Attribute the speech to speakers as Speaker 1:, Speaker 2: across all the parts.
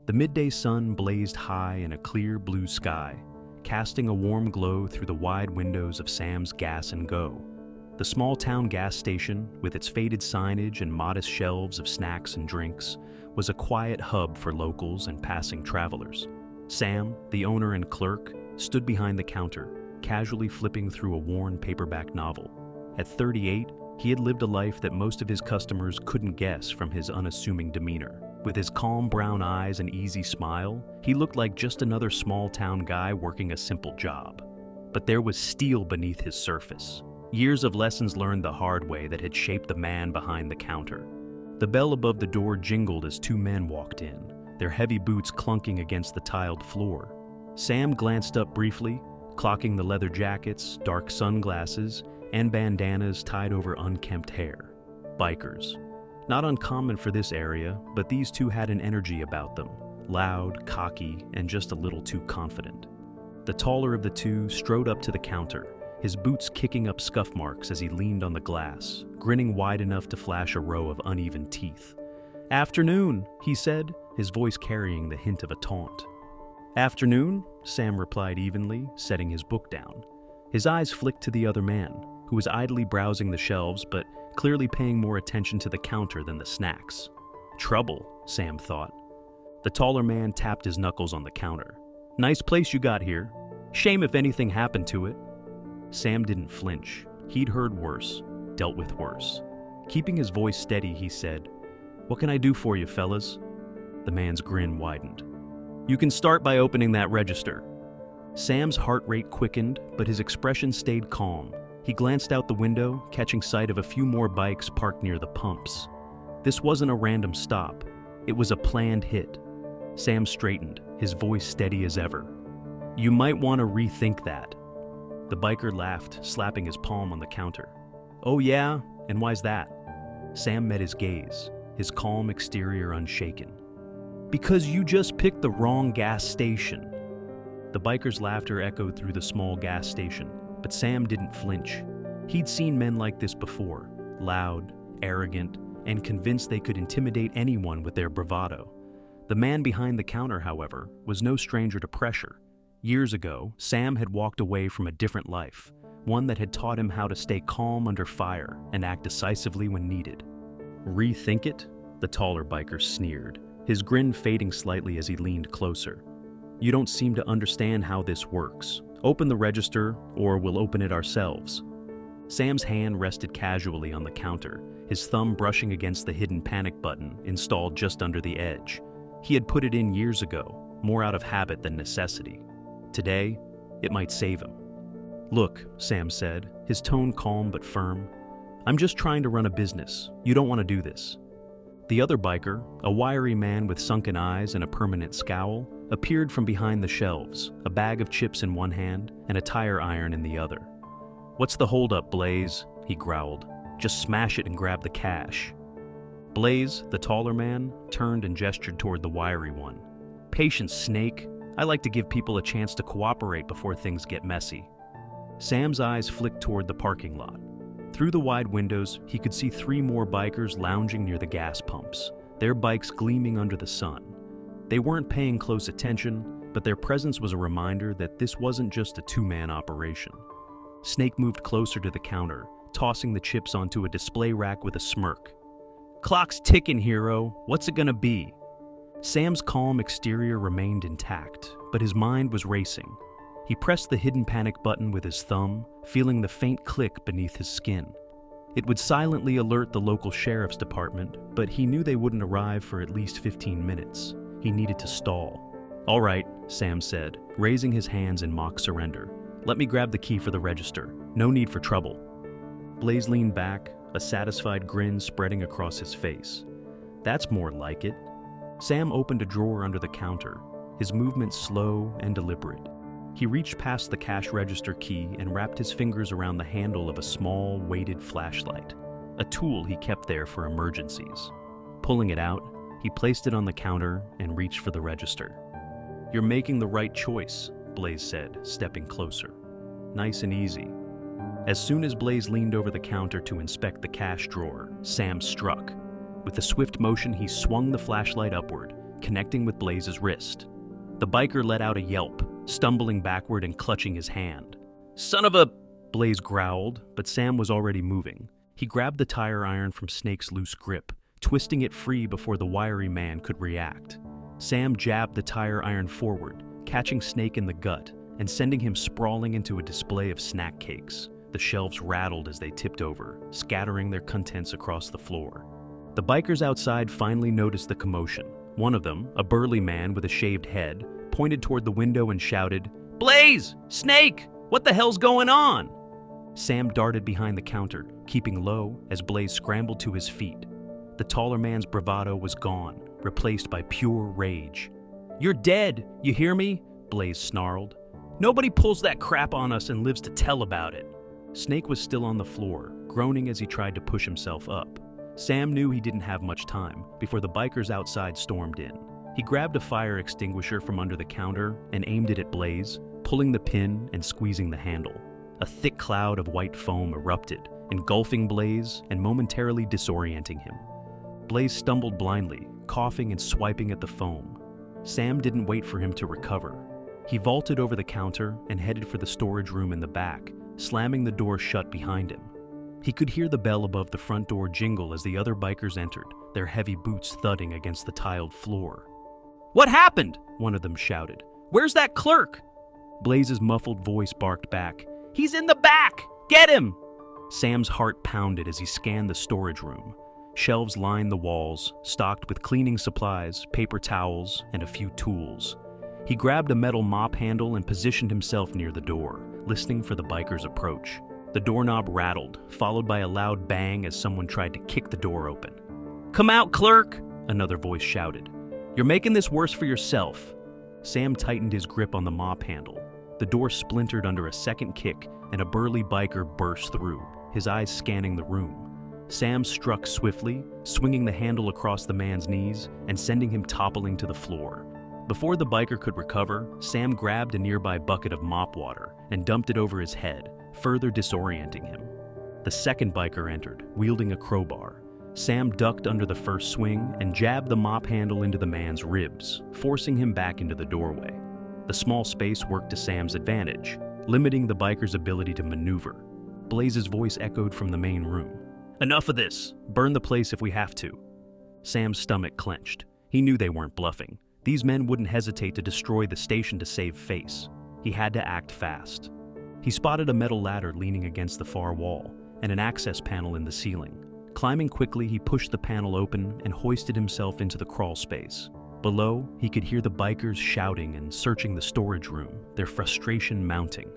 Speaker 1: The midday sun blazed high in a clear blue sky, casting a warm glow through the wide windows of Sam's Gas and Go. The small-town gas station, with its faded signage and modest shelves of snacks and drinks, was a quiet hub for locals and passing travelers. Sam, the owner and clerk, stood behind the counter, casually flipping through a worn paperback novel. At 38, he had lived a life that most of his customers couldn't guess from his unassuming demeanor. With his calm brown eyes and easy smile, he looked like just another small-town guy working a simple job. But there was steel beneath his surface. Years of lessons learned the hard way that had shaped the man behind the counter. The bell above the door jingled as two men walked in, their heavy boots clunking against the tiled floor. Sam glanced up briefly, clocking the leather jackets, dark sunglasses, and bandanas tied over unkempt hair. Bikers. Not uncommon for this area, but these two had an energy about them, loud, cocky, and just a little too confident. The taller of the two strode up to the counter, his boots kicking up scuff marks as he leaned on the glass, grinning wide enough to flash a row of uneven teeth. "Afternoon," he said, his voice carrying the hint of a taunt. "Afternoon," Sam replied evenly, setting his book down. His eyes flicked to the other man, who was idly browsing the shelves but clearly paying more attention to the counter than the snacks. Trouble, Sam thought. The taller man tapped his knuckles on the counter. "Nice place you got here. Shame if anything happened to it." Sam didn't flinch. He'd heard worse, dealt with worse. Keeping his voice steady, he said, "What can I do for you, fellas?" The man's grin widened. "You can start by opening that register." Sam's heart rate quickened, but his expression stayed calm. He glanced out the window, catching sight of a few more bikes parked near the pumps. This wasn't a random stop. It was a planned hit. Sam straightened, his voice steady as ever. "You might want to rethink that." The biker laughed, slapping his palm on the counter. "Oh yeah? And why's that?" Sam met his gaze, his calm exterior unshaken. "Because you just picked the wrong gas station." The biker's laughter echoed through the small gas station, but Sam didn't flinch. He'd seen men like this before, loud, arrogant, and convinced they could intimidate anyone with their bravado. The man behind the counter, however, was no stranger to pressure. Years ago, Sam had walked away from a different life, one that had taught him how to stay calm under fire and act decisively when needed. "Rethink it?" The taller biker sneered, his grin fading slightly as he leaned closer. "You don't seem to understand how this works. Open the register, or we'll open it ourselves." Sam's hand rested casually on the counter, his thumb brushing against the hidden panic button installed just under the edge. He had put it in years ago, more out of habit than necessity. Today, it might save him. "Look," Sam said, his tone calm but firm, "I'm just trying to run a business. You don't want to do this." The other biker, a wiry man with sunken eyes and a permanent scowl, appeared from behind the shelves, a bag of chips in one hand and a tire iron in the other. "What's the holdup, Blaze?" he growled. "Just smash it and grab the cash." Blaze, the taller man, turned and gestured toward the wiry one. "Patience, Snake. I like to give people a chance to cooperate before things get messy." Sam's eyes flicked toward the parking lot. Through the wide windows, he could see 3 more bikers lounging near the gas pumps, their bikes gleaming under the sun. They weren't paying close attention, but their presence was a reminder that this wasn't just a 2-man operation. Snake moved closer to the counter, tossing the chips onto a display rack with a smirk. "Clock's ticking, hero. What's it gonna be?" Sam's calm exterior remained intact, but his mind was racing. He pressed the hidden panic button with his thumb, feeling the faint click beneath his skin. It would silently alert the local sheriff's department, but he knew they wouldn't arrive for at least 15 minutes. He needed to stall. "All right," Sam said, raising his hands in mock surrender. "Let me grab the key for the register. No need for trouble." Blaze leaned back, a satisfied grin spreading across his face. "That's more like it." Sam opened a drawer under the counter, his movements slow and deliberate. He reached past the cash register key and wrapped his fingers around the handle of a small, weighted flashlight, a tool he kept there for emergencies. Pulling it out, he placed it on the counter and reached for the register. "You're making the right choice," Blaze said, stepping closer. "Nice and easy." As soon as Blaze leaned over the counter to inspect the cash drawer, Sam struck. With a swift motion, he swung the flashlight upward, connecting with Blaze's wrist. The biker let out a yelp, stumbling backward and clutching his hand. "Son of a..." Blaze growled, but Sam was already moving. He grabbed the tire iron from Snake's loose grip, twisting it free before the wiry man could react. Sam jabbed the tire iron forward, catching Snake in the gut and sending him sprawling into a display of snack cakes. The shelves rattled as they tipped over, scattering their contents across the floor. The bikers outside finally noticed the commotion. One of them, a burly man with a shaved head, pointed toward the window and shouted, "Blaze! Snake! What the hell's going on?" Sam darted behind the counter, keeping low as Blaze scrambled to his feet. The taller man's bravado was gone, replaced by pure rage. "You're dead, you hear me?" Blaze snarled. "Nobody pulls that crap on us and lives to tell about it." Snake was still on the floor, groaning as he tried to push himself up. Sam knew he didn't have much time before the bikers outside stormed in. He grabbed a fire extinguisher from under the counter and aimed it at Blaze, pulling the pin and squeezing the handle. A thick cloud of white foam erupted, engulfing Blaze and momentarily disorienting him. Blaze stumbled blindly, coughing and swiping at the foam. Sam didn't wait for him to recover. He vaulted over the counter and headed for the storage room in the back, slamming the door shut behind him. He could hear the bell above the front door jingle as the other bikers entered, their heavy boots thudding against the tiled floor. "What happened?" one of them shouted. "Where's that clerk?" Blaze's muffled voice barked back, "He's in the back! Get him!" Sam's heart pounded as he scanned the storage room. Shelves lined the walls, stocked with cleaning supplies, paper towels, and a few tools. He grabbed a metal mop handle and positioned himself near the door, listening for the biker's approach. The doorknob rattled, followed by a loud bang as someone tried to kick the door open. "Come out, clerk!" another voice shouted. "You're making this worse for yourself." Sam tightened his grip on the mop handle. The door splintered under a second kick, and a burly biker burst through, his eyes scanning the room. Sam struck swiftly, swinging the handle across the man's knees and sending him toppling to the floor. Before the biker could recover, Sam grabbed a nearby bucket of mop water and dumped it over his head, further disorienting him. The second biker entered, wielding a crowbar. Sam ducked under the first swing and jabbed the mop handle into the man's ribs, forcing him back into the doorway. The small space worked to Sam's advantage, limiting the biker's ability to maneuver. Blaze's voice echoed from the main room. "Enough of this! Burn the place if we have to." Sam's stomach clenched. He knew they weren't bluffing. These men wouldn't hesitate to destroy the station to save face. He had to act fast. He spotted a metal ladder leaning against the far wall and an access panel in the ceiling. Climbing quickly, he pushed the panel open and hoisted himself into the crawl space. Below, he could hear the bikers shouting and searching the storage room, their frustration mounting.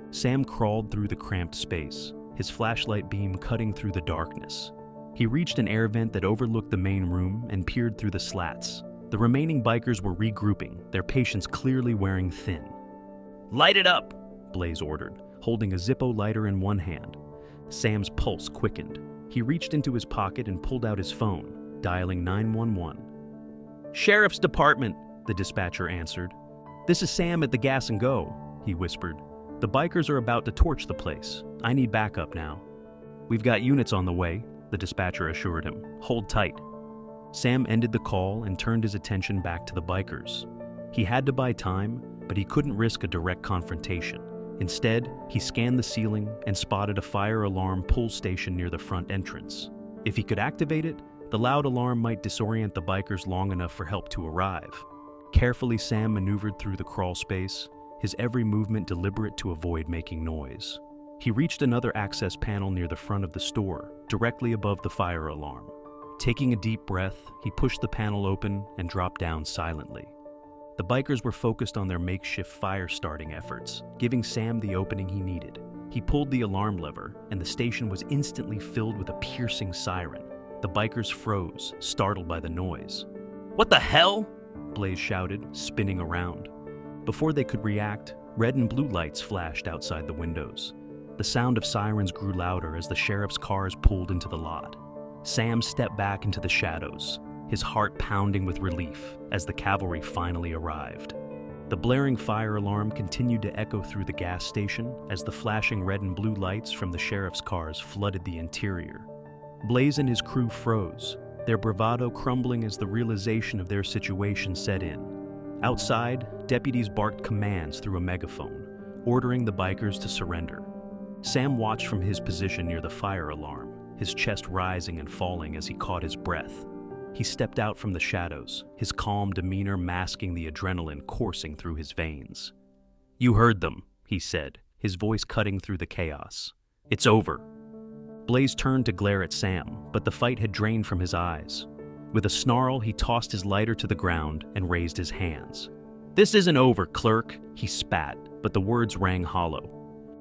Speaker 1: Sam crawled through the cramped space, his flashlight beam cutting through the darkness. He reached an air vent that overlooked the main room and peered through the slats. The remaining bikers were regrouping, their patience clearly wearing thin. "Light it up!" Blaze ordered, holding a Zippo lighter in one hand. Sam's pulse quickened. He reached into his pocket and pulled out his phone, dialing 911. "Sheriff's Department," the dispatcher answered. "This is Sam at the Gas and Go," he whispered. "The bikers are about to torch the place. I need backup now." "We've got units on the way," the dispatcher assured him. "Hold tight." Sam ended the call and turned his attention back to the bikers. He had to buy time, but he couldn't risk a direct confrontation. Instead, he scanned the ceiling and spotted a fire alarm pull station near the front entrance. If he could activate it, the loud alarm might disorient the bikers long enough for help to arrive. Carefully, Sam maneuvered through the crawl space, his every movement deliberate to avoid making noise. He reached another access panel near the front of the store, directly above the fire alarm. Taking a deep breath, he pushed the panel open and dropped down silently. The bikers were focused on their makeshift fire-starting efforts, giving Sam the opening he needed. He pulled the alarm lever, and the station was instantly filled with a piercing siren. The bikers froze, startled by the noise. "What the hell?" Blaze shouted, spinning around. Before they could react, red and blue lights flashed outside the windows. The sound of sirens grew louder as the sheriff's cars pulled into the lot. Sam stepped back into the shadows, his heart pounding with relief as the cavalry finally arrived. The blaring fire alarm continued to echo through the gas station as the flashing red and blue lights from the sheriff's cars flooded the interior. Blaze and his crew froze, their bravado crumbling as the realization of their situation set in. Outside, deputies barked commands through a megaphone, ordering the bikers to surrender. Sam watched from his position near the fire alarm, his chest rising and falling as he caught his breath. He stepped out from the shadows, his calm demeanor masking the adrenaline coursing through his veins. "You heard them," he said, his voice cutting through the chaos. "It's over." Blaze turned to glare at Sam, but the fight had drained from his eyes. With a snarl, he tossed his lighter to the ground and raised his hands. "This isn't over, clerk," he spat, but the words rang hollow.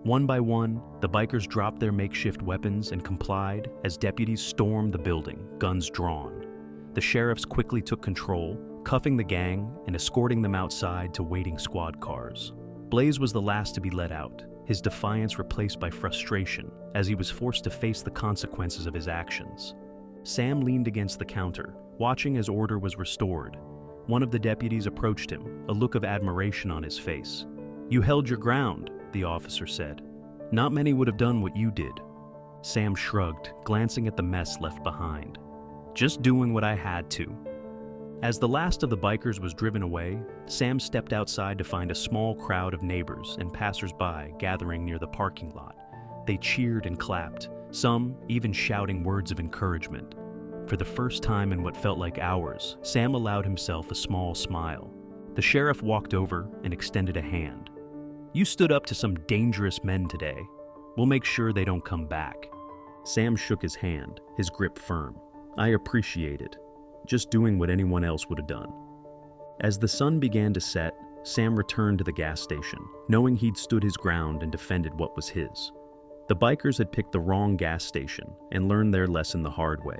Speaker 1: One by one, the bikers dropped their makeshift weapons and complied as deputies stormed the building, guns drawn. The sheriffs quickly took control, cuffing the gang and escorting them outside to waiting squad cars. Blaze was the last to be let out, his defiance replaced by frustration as he was forced to face the consequences of his actions. Sam leaned against the counter, watching as order was restored. One of the deputies approached him, a look of admiration on his face. "You held your ground," the officer said. "Not many would have done what you did." Sam shrugged, glancing at the mess left behind. "Just doing what I had to." As the last of the bikers was driven away, Sam stepped outside to find a small crowd of neighbors and passers-by gathering near the parking lot. They cheered and clapped, some even shouting words of encouragement. For the first time in what felt like hours, Sam allowed himself a small smile. The sheriff walked over and extended a hand. "You stood up to some dangerous men today. We'll make sure they don't come back." Sam shook his hand, his grip firm. "I appreciate it. Just doing what anyone else would have done." As the sun began to set, Sam returned to the gas station, knowing he'd stood his ground and defended what was his. The bikers had picked the wrong gas station and learned their lesson the hard way.